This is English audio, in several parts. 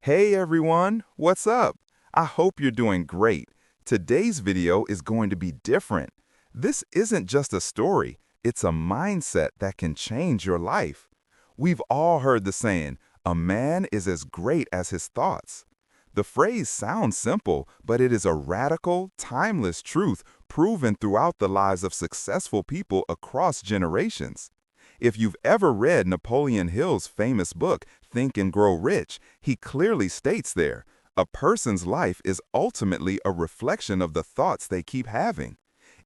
Hey everyone, what's up? I hope you're doing great. Today's video is going to be different. This isn't just a story, it's a mindset that can change your life. We've all heard the saying, a man is as great as his thoughts. The phrase sounds simple, but it is a radical, timeless truth proven throughout the lives of successful people across generations. If you've ever read Napoleon Hill's famous book, Think and Grow Rich, he clearly states there, a person's life is ultimately a reflection of the thoughts they keep having.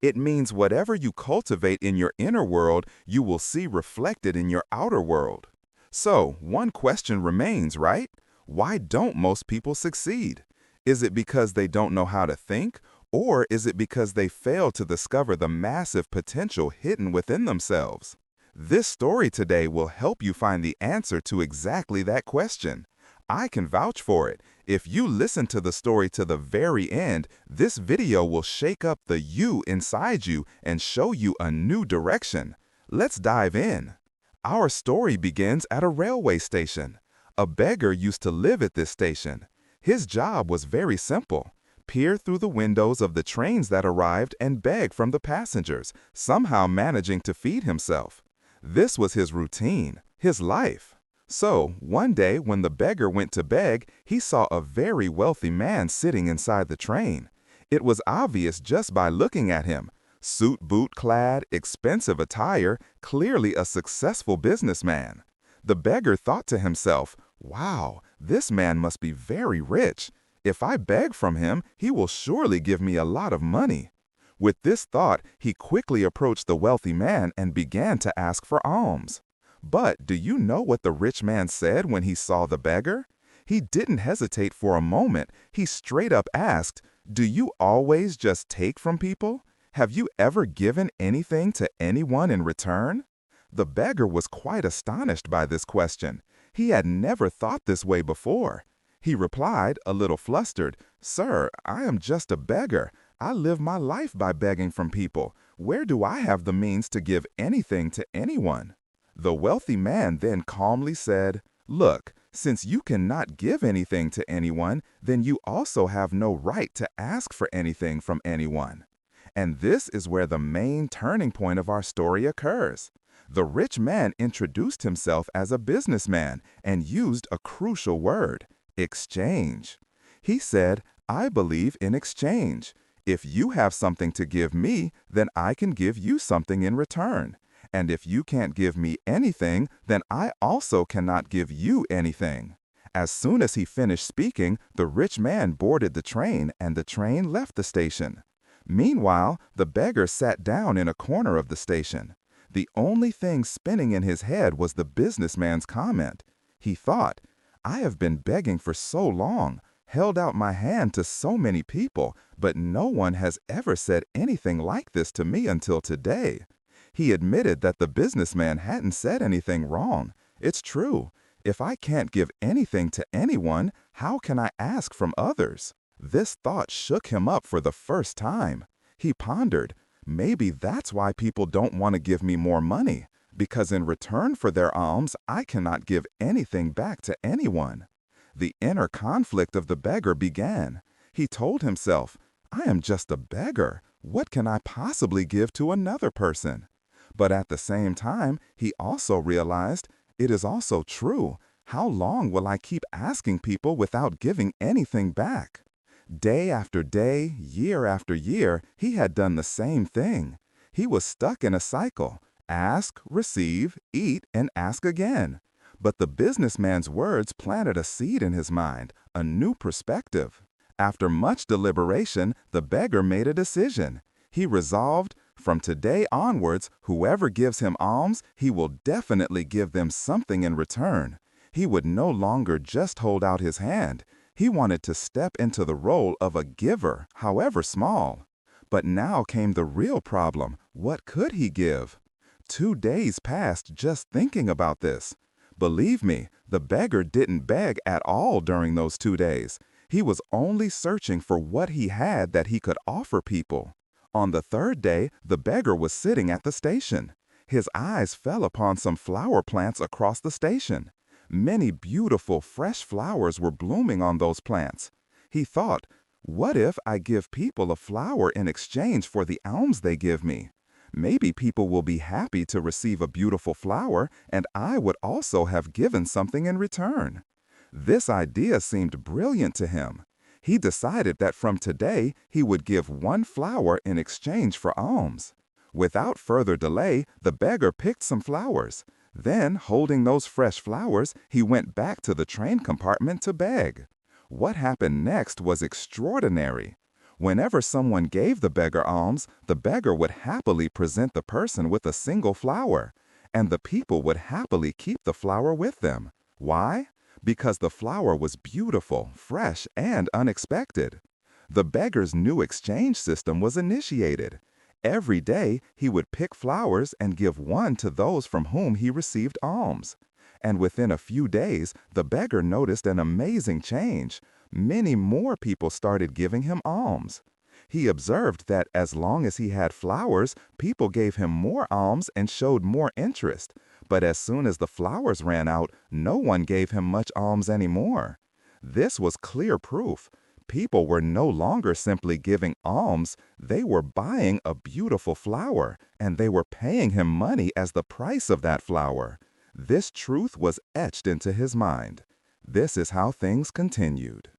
It means whatever you cultivate in your inner world, you will see reflected in your outer world. So, one question remains, right? Why don't most people succeed? Is it because they don't know how to think? Or is it because they fail to discover the massive potential hidden within themselves? This story today will help you find the answer to exactly that question. I can vouch for it. If you listen to the story to the very end, this video will shake up the you inside you and show you a new direction. Let's dive in. Our story begins at a railway station. A beggar used to live at this station. His job was very simple. Peer through the windows of the trains that arrived and beg from the passengers, somehow managing to feed himself. This was his routine, his life. So, one day when the beggar went to beg, he saw a very wealthy man sitting inside the train. It was obvious just by looking at him. Suit boot clad, expensive attire, clearly a successful businessman. The beggar thought to himself, wow, this man must be very rich. If I beg from him, he will surely give me a lot of money. With this thought, he quickly approached the wealthy man and began to ask for alms. But do you know what the rich man said when he saw the beggar? He didn't hesitate for a moment. He straight up asked, "Do you always just take from people? Have you ever given anything to anyone in return?" The beggar was quite astonished by this question. He had never thought this way before. He replied, a little flustered, "Sir, I am just a beggar. I live my life by begging from people. Where do I have the means to give anything to anyone?" The wealthy man then calmly said, "Look, since you cannot give anything to anyone, then you also have no right to ask for anything from anyone." And this is where the main turning point of our story occurs. The rich man introduced himself as a businessman and used a crucial word, exchange. He said, "I believe in exchange. If you have something to give me, then I can give you something in return. And if you can't give me anything, then I also cannot give you anything." As soon as he finished speaking, the rich man boarded the train and the train left the station. Meanwhile, the beggar sat down in a corner of the station. The only thing spinning in his head was the businessman's comment. He thought, "I have been begging for so long, held out my hand to so many people, but no one has ever said anything like this to me until today." He admitted that the businessman hadn't said anything wrong. It's true. If I can't give anything to anyone, how can I ask from others? This thought shook him up for the first time. He pondered, maybe that's why people don't want to give me more money, because in return for their alms, I cannot give anything back to anyone. The inner conflict of the beggar began. He told himself, "I am just a beggar. What can I possibly give to another person?" But at the same time, he also realized, it is also true. How long will I keep asking people without giving anything back? Day after day, year after year, he had done the same thing. He was stuck in a cycle. Ask, receive, eat, and ask again. But the businessman's words planted a seed in his mind, a new perspective. After much deliberation, the beggar made a decision. He resolved, from today onwards, whoever gives him alms, he will definitely give them something in return. He would no longer just hold out his hand. He wanted to step into the role of a giver, however small. But now came the real problem. What could he give? 2 days passed just thinking about this. Believe me, the beggar didn't beg at all during those 2 days. He was only searching for what he had that he could offer people. On the 3rd day, the beggar was sitting at the station. His eyes fell upon some flower plants across the station. Many beautiful, fresh flowers were blooming on those plants. He thought, what if I give people a flower in exchange for the alms they give me? Maybe people will be happy to receive a beautiful flower, and I would also have given something in return. This idea seemed brilliant to him. He decided that from today he would give one flower in exchange for alms. Without further delay, the beggar picked some flowers. Then, holding those fresh flowers, he went back to the train compartment to beg. What happened next was extraordinary. Whenever someone gave the beggar alms, the beggar would happily present the person with a single flower, and the people would happily keep the flower with them. Why? Because the flower was beautiful, fresh, and unexpected. The beggar's new exchange system was initiated. Every day, he would pick flowers and give one to those from whom he received alms. And within a few days, the beggar noticed an amazing change. Many more people started giving him alms. He observed that as long as he had flowers, people gave him more alms and showed more interest. But as soon as the flowers ran out, no one gave him much alms anymore. This was clear proof. People were no longer simply giving alms, they were buying a beautiful flower, and they were paying him money as the price of that flower. This truth was etched into his mind. This is how things continued.